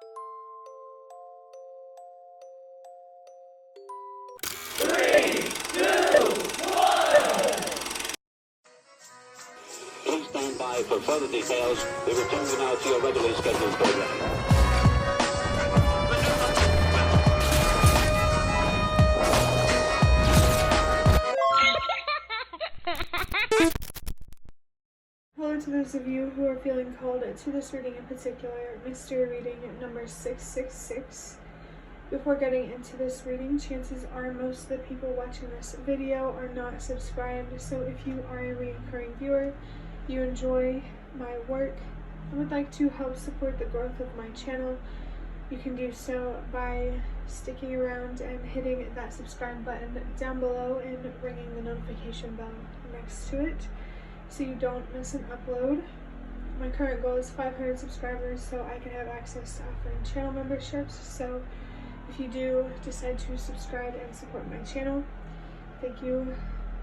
Please stand by for further details. We return you now to your regularly scheduled program. Hello to those of you who are feeling called to this reading in particular, mystery reading number 666. Before getting into this reading, chances are most of the people watching this video are not subscribed, so if you are a recurring viewer, you enjoy my work, and would like to help support the growth of my channel, you can do so by sticking around and hitting that subscribe button down below and ringing the notification bell next to it so you don't miss an upload. My current goal is 500 subscribers so I can have access to offering channel memberships, so if you do decide to subscribe and support my channel, thank you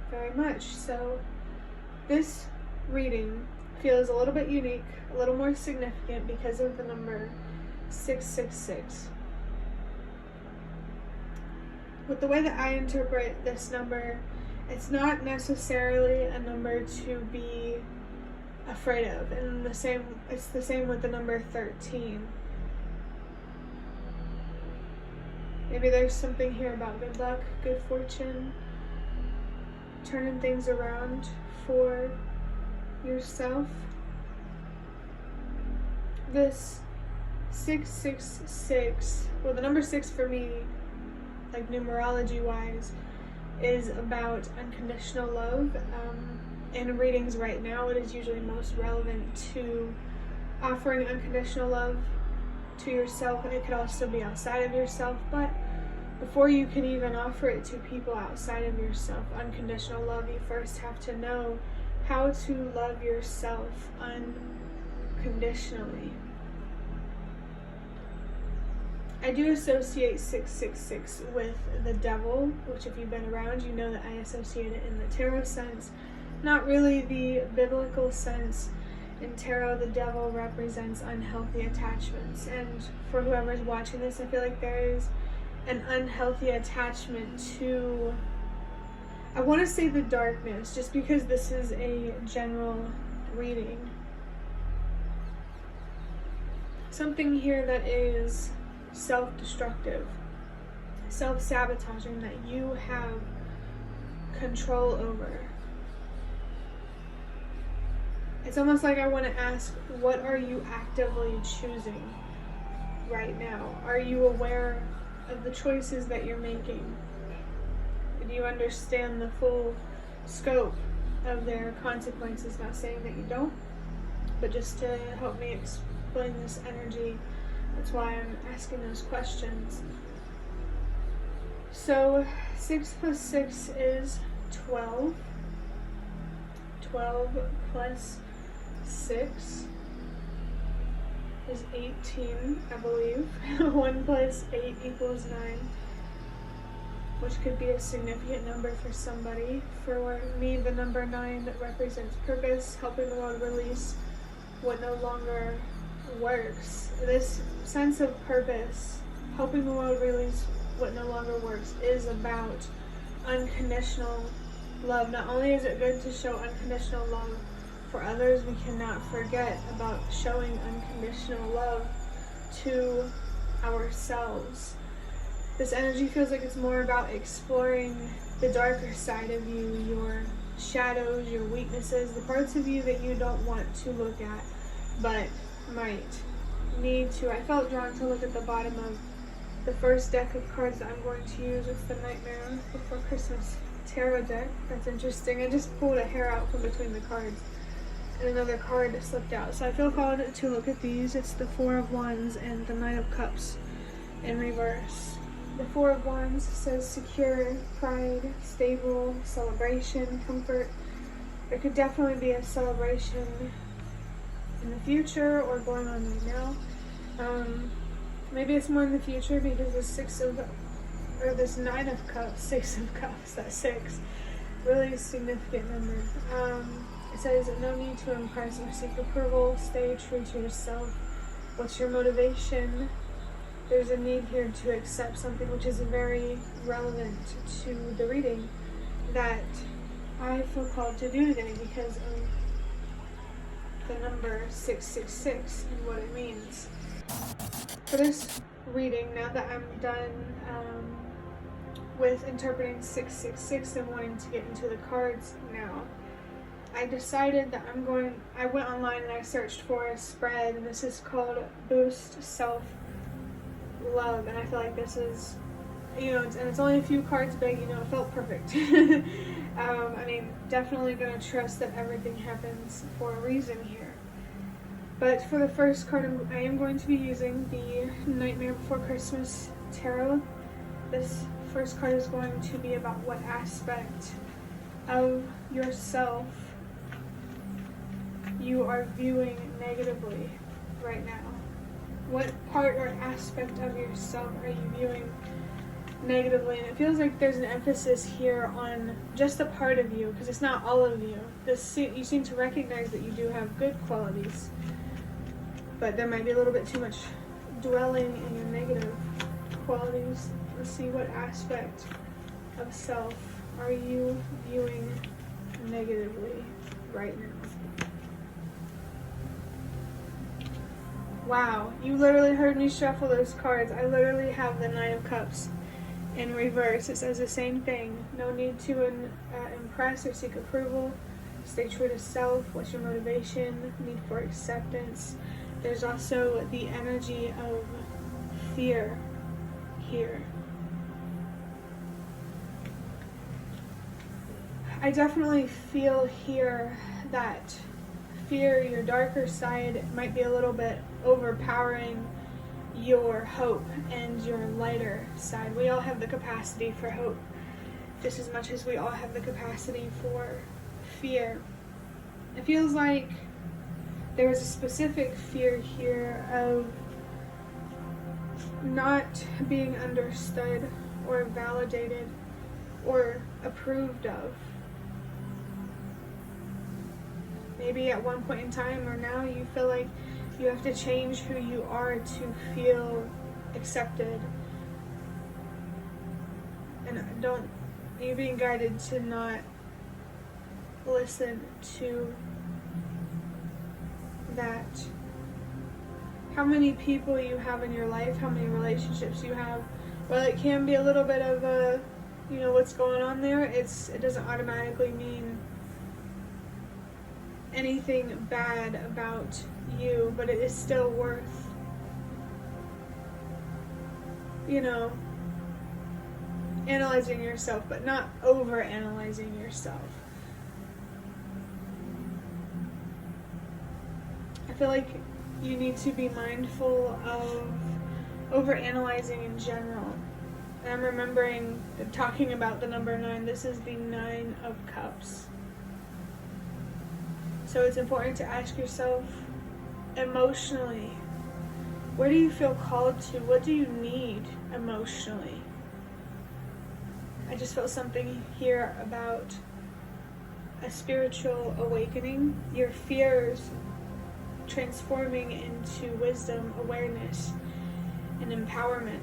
very much. So this reading feels a little bit unique, a little more significant because of the number 666. With the way that I interpret this number, it's not necessarily a number to be afraid of, and it's the same with the number 13. Maybe there's something here about good luck, good fortune, turning things around for yourself. This 666, well, the number 6 for me, like numerology wise, is about unconditional love. In readings right now, it is usually most relevant to offering unconditional love to yourself, and it could also be outside of yourself, but before you can even offer it to people outside of yourself, unconditional love, you first have to know how to love yourself unconditionally. I do associate 666 with the devil, which if you've been around, you know that I associate it in the tarot sense, not really the biblical sense. In tarot, the devil represents unhealthy attachments, and for whoever's watching this, I feel like there is an unhealthy attachment to, I want to say, the darkness, just because this is a general reading. Something here that is self-destructive, self-sabotaging, that you have control over. It's almost like I want to ask, what are you actively choosing right now? Are you aware of the choices that you're making? Do you understand the full scope of their consequences? Not saying that you don't, but just to help me explain this energy, that's why I'm asking those questions. So 6 plus 6 is 12. 12 plus 6 is 18, I believe. 1 plus 8 equals 9, which could be a significant number for somebody. For me, the number 9 represents purpose, helping the world release what no longer works. This sense of purpose, helping the world release what no longer works, is about unconditional love. Not only is it good to show unconditional love for others, we cannot forget about showing unconditional love to ourselves. This energy feels like it's more about exploring the darker side of you, your shadows, your weaknesses, the parts of you that you don't want to look at but might need to. I felt drawn to look at the bottom of the first deck of cards that I'm going to use. It's the Nightmare Before Christmas tarot deck. That's interesting. I just pulled a hair out from between the cards and another card slipped out, so I feel called to look at these. It's the Four of Wands and the Knight of Cups in reverse. The Four of Wands says secure, pride, stable, celebration, comfort. There could definitely be a celebration in the future or going on right now. Maybe it's more in the future because this Nine of Cups, 6 of Cups, that 6, really significant number. It says, no need to impress or seek approval, stay true to yourself. What's your motivation? there's a need here to accept something which is very relevant to the reading that I feel called to do today because of the number 666 and what it means. For this reading, now that I'm done with interpreting 666 and wanting to get into the cards now, I decided that I went online and I searched for a spread, and this is called Boost Self-Love, and I feel like this is, and it's only a few cards big, it felt perfect. I mean, definitely gonna trust that everything happens for a reason here. But for the first card, I am going to be using the Nightmare Before Christmas Tarot. This first card is going to be about what aspect of yourself you are viewing negatively right now. What part or aspect of yourself are you viewing negatively? And it feels like there's an emphasis here on just a part of you, because it's not all of you. You seem to recognize that you do have good qualities, but there might be a little bit too much dwelling in your negative qualities. Let's see, what aspect of self are you viewing negatively right now? Wow, you literally heard me shuffle those cards. I literally have the Nine of Cups in reverse. It says the same thing. No need to impress or seek approval. Stay true to self. What's your motivation? Need for acceptance. There's also the energy of fear here. I definitely feel here that fear, your darker side, might be a little bit overpowering your hope and your lighter side. We all have the capacity for hope just as much as we all have the capacity for fear. It feels like there is a specific fear here of not being understood or validated or approved of. Maybe at one point in time or now you feel like you have to change who you are to feel accepted. And you're being guided to not listen to that. How many people you have in your life, how many relationships you have, well, it can be a little bit of a, what's going on there. It doesn't automatically mean anything bad about you, but it is still worth, analyzing yourself, but not over analyzing yourself. I feel like you need to be mindful of over analyzing in general. And I'm remembering talking about the number 9. This is the 9 of Cups. So it's important to ask yourself emotionally, where do you feel called to? What do you need emotionally? I just felt something here about a spiritual awakening. Your fears transforming into wisdom, awareness, and empowerment,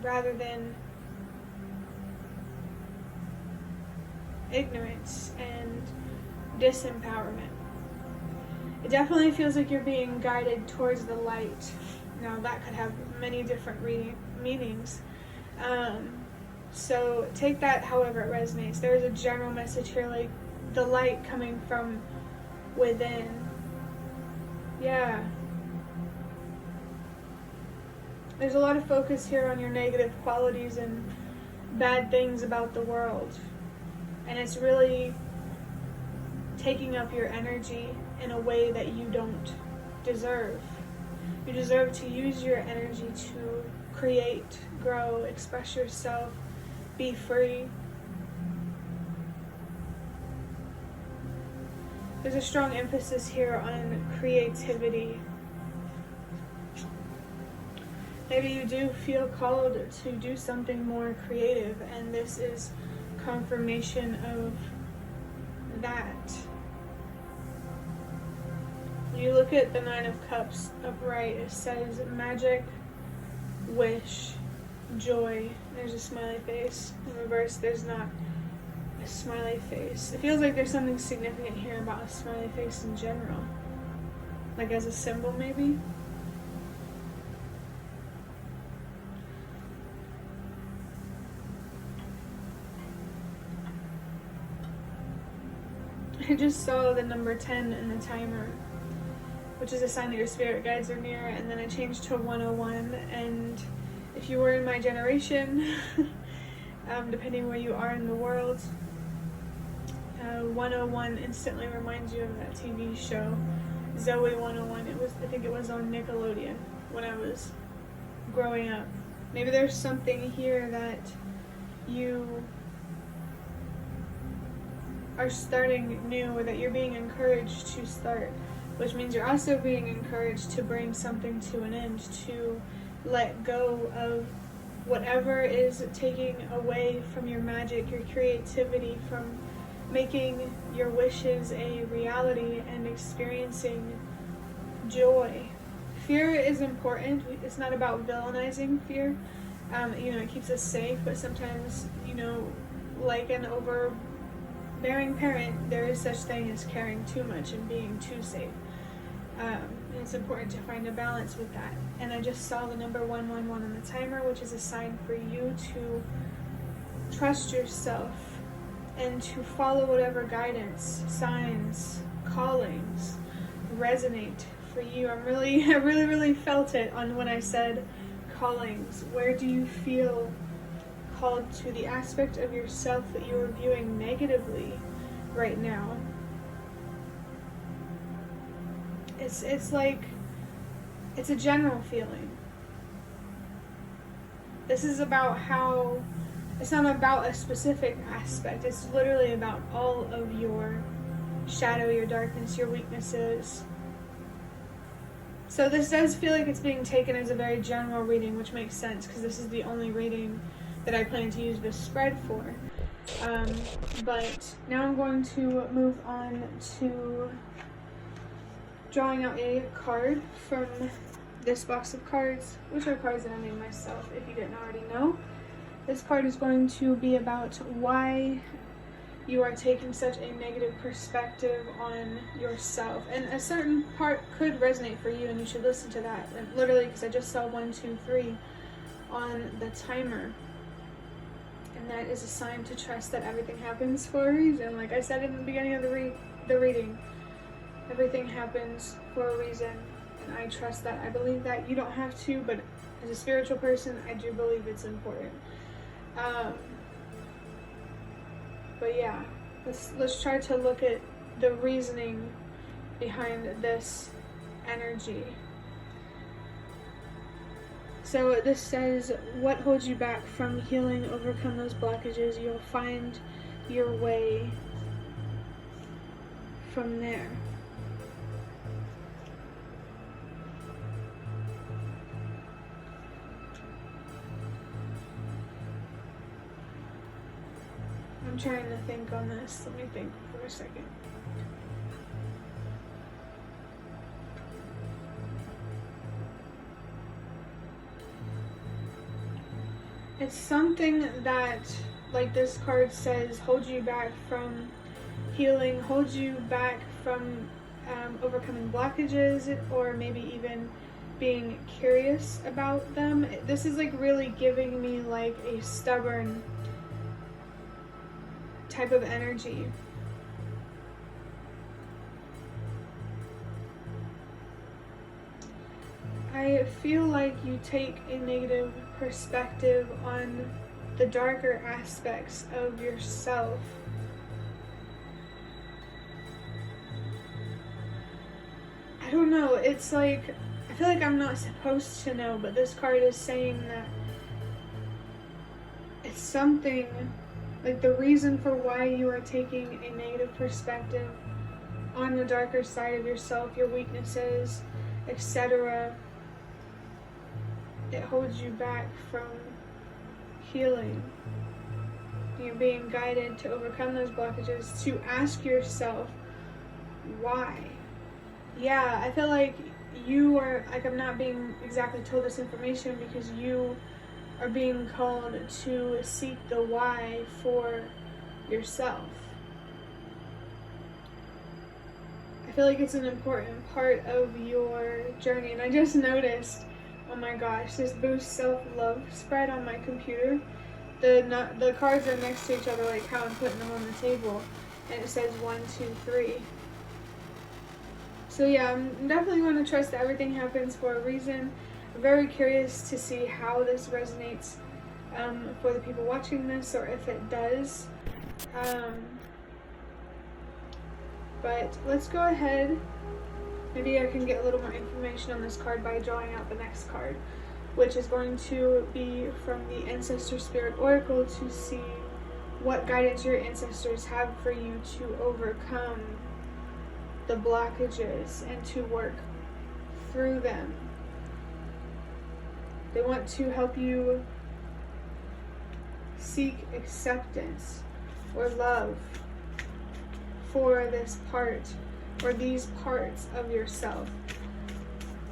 rather than ignorance and disempowerment. It definitely feels like you're being guided towards the light. Now that could have many different meanings. So take that however it resonates. There is a general message here, like the light coming from within. Yeah. There's a lot of focus here on your negative qualities and bad things about the world. And it's really taking up your energy in a way that you don't deserve. You deserve to use your energy to create, grow, express yourself, be free. There's a strong emphasis here on creativity. Maybe you do feel called to do something more creative, and this is confirmation of that. You look look at the Nine of Cups upright, it says magic, wish, joy. There's a smiley face. In reverse, there's not a smiley face. It feels like there's something significant here about a smiley face in general. Like as a symbol, maybe? I just saw the number 10 in the timer, which is a sign that your spirit guides are near, and then I changed to 101, and if you were in my generation, depending where you are in the world, 101 instantly reminds you of that TV show, Zoe 101. I think it was on Nickelodeon when I was growing up. Maybe there's something here that you are starting new, or that you're being encouraged to start, which means you're also being encouraged to bring something to an end, to let go of whatever is taking away from your magic, your creativity, from making your wishes a reality and experiencing joy. Fear is important. It's not about villainizing fear. It keeps us safe, but sometimes, like an overbearing parent, there is such thing as caring too much and being too safe. And it's important to find a balance with that. And I just saw the number 111 on the timer, which is a sign for you to trust yourself and to follow whatever guidance, signs, callings resonate for you. I really felt it on when I said callings. Where do you feel called to? The aspect of yourself that you are viewing negatively right now. It's like, it's a general feeling. This is about how, it's not about a specific aspect. It's literally about all of your shadow, your darkness, your weaknesses. So this does feel like it's being taken as a very general reading, which makes sense because this is the only reading that I plan to use this spread for. But now I'm going to move on to drawing out a card from this box of cards, which are cards that I made myself, if you didn't already know. This card is going to be about why you are taking such a negative perspective on yourself. And a certain part could resonate for you, and you should listen to that. And literally, because I just saw 1, 2, 3 on the timer. And that is a sign to trust that everything happens for a reason. Like I said in the beginning of the reading, everything happens for a reason. And I trust that. I believe that. You don't have to, but as a spiritual person, I do believe it's important. But yeah, let's try to look at the reasoning behind this energy. So this says, what holds you back from healing? Overcome those blockages. You'll find your way from there. I'm trying to think on this. Let me think for a second. It's something that, like this card says, holds you back from healing, holds you back from overcoming blockages, or maybe even being curious about them. This is like really giving me like a stubborn type of energy. I feel like you take a negative perspective on the darker aspects of yourself. I don't know, it's like, I feel like I'm not supposed to know, but this card is saying that it's something, like the reason for why you are taking a negative perspective on the darker side of yourself, your weaknesses, etc. It holds you back from healing. You're being guided to overcome those blockages, to ask yourself why. yeah, I feel like you are, like, I'm not being exactly told this information because you are being called to seek the why for yourself. I feel like it's an important part of your journey. And I just noticed, oh my gosh, this Boost Self-Love spread on my computer. The cards are next to each other, like how I'm putting them on the table. And it says 1, 2, 3. So yeah, I'm definitely going to trust that everything happens for a reason. I'm very curious to see how this resonates for the people watching this, or if it does. But let's go ahead. Maybe I can get a little more information on this card by drawing out the next card, which is going to be from the Ancestor Spirit Oracle to see what guidance your ancestors have for you to overcome the blockages and to work through them. They want to help you seek acceptance or love for this part or these parts of yourself.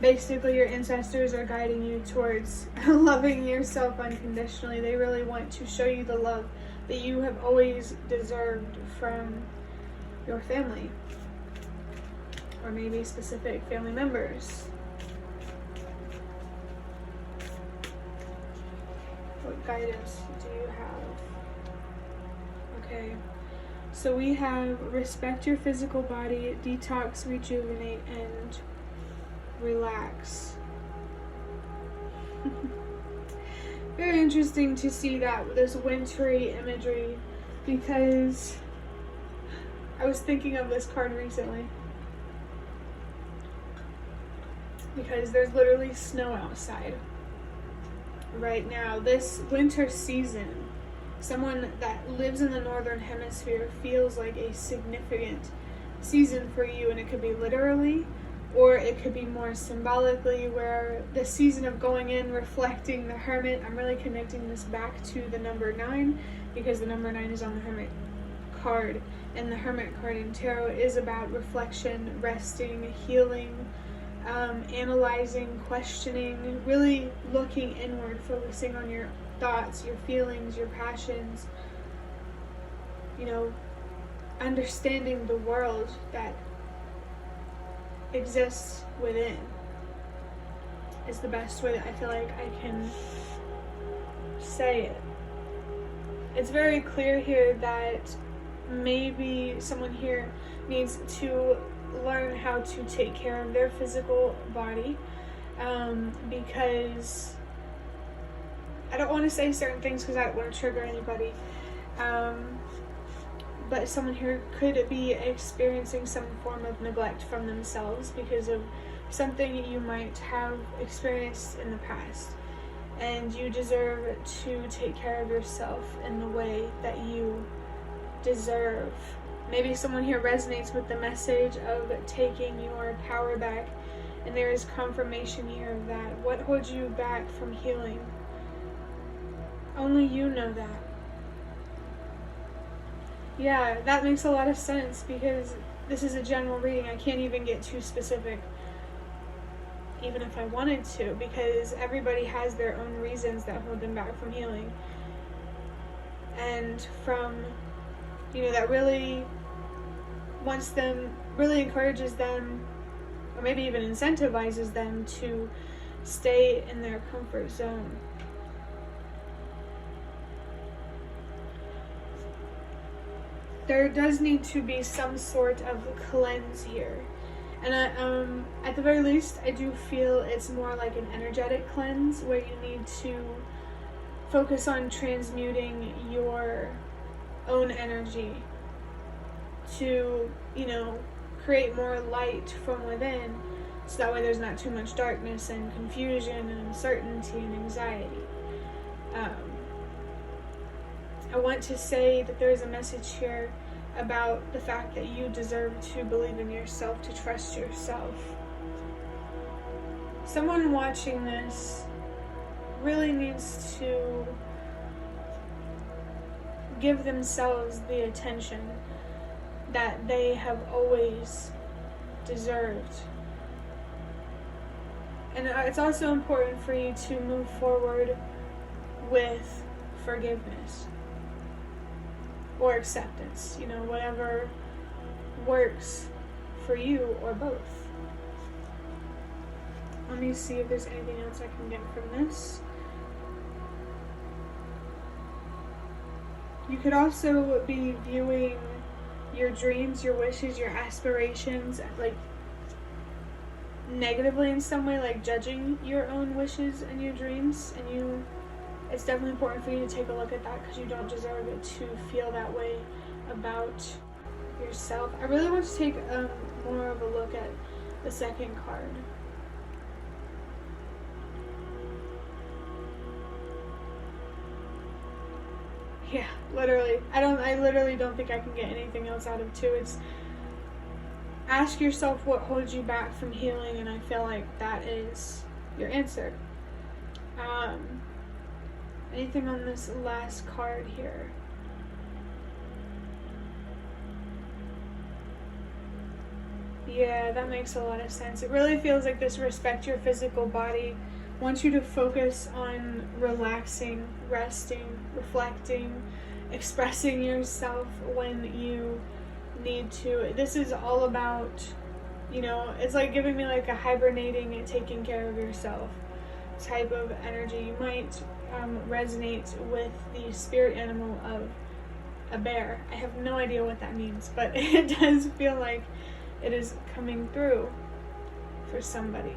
Basically, your ancestors are guiding you towards loving yourself unconditionally. They really want to show you the love that you have always deserved from your family, or maybe specific family members. What guidance do you have? Okay, so we have respect your physical body, detox, rejuvenate, and relax. Very interesting to see that, this wintry imagery, because I was thinking of this card recently. Because there's literally snow outside right now. This winter season, someone that lives in the northern hemisphere feels like a significant season for you, and it could be literally, or it could be more symbolically, where the season of going in, reflecting the Hermit. I'm really connecting this back to the number 9 because the number 9 is on the Hermit card, and the Hermit card in tarot is about reflection, resting, healing, analyzing, questioning, really looking inward, focusing on your thoughts, your feelings, your passions, understanding the world that exists within is the best way that I feel like I can say it. It's very clear here that maybe someone here needs to learn how to take care of their physical body, because I don't want to say certain things because I don't want to trigger anybody, but someone here could be experiencing some form of neglect from themselves because of something you might have experienced in the past, and you deserve to take care of yourself in the way that you deserve. Maybe someone here resonates with the message of taking your power back, and there is confirmation here of that. What holds you back from healing? Only you know that. Yeah, that makes a lot of sense because this is a general reading. I can't even get too specific, even if I wanted to, because everybody has their own reasons that hold them back from healing. And from, that really wants them, really encourages them, or maybe even incentivizes them to stay in their comfort zone. There does need to be some sort of cleanse here. And at the very least, I do feel it's more like an energetic cleanse where you need to focus on transmuting your own energy to, create more light from within, so that way there's not too much darkness and confusion and uncertainty and anxiety. I want to say that there is a message here about the fact that you deserve to believe in yourself, to trust yourself. Someone watching this really needs to give themselves the attention that they have always deserved. And it's also important for you to move forward with forgiveness or acceptance, you know, whatever works for you or both. Let me see if there's anything else I can get from this. You could also be viewing your dreams, your wishes, your aspirations, like negatively in some way, like judging your own wishes and your dreams, and it's definitely important for you to take a look at that, because you don't deserve it to feel that way about yourself. I really want to take more of a look at the second card. Yeah, literally. I literally don't think I can get anything else out of 2. It's ask yourself what holds you back from healing, and I feel like that is your answer. Anything on this last card here? Yeah, that makes a lot of sense. It really feels like this respect your physical body wants you to focus on relaxing, resting, reflecting, expressing yourself when you need to. This is all about, you know, it's like giving me like a hibernating and taking care of yourself type of energy. You might resonate with the spirit animal of a bear. I have no idea what that means, but it does feel like it is coming through for somebody.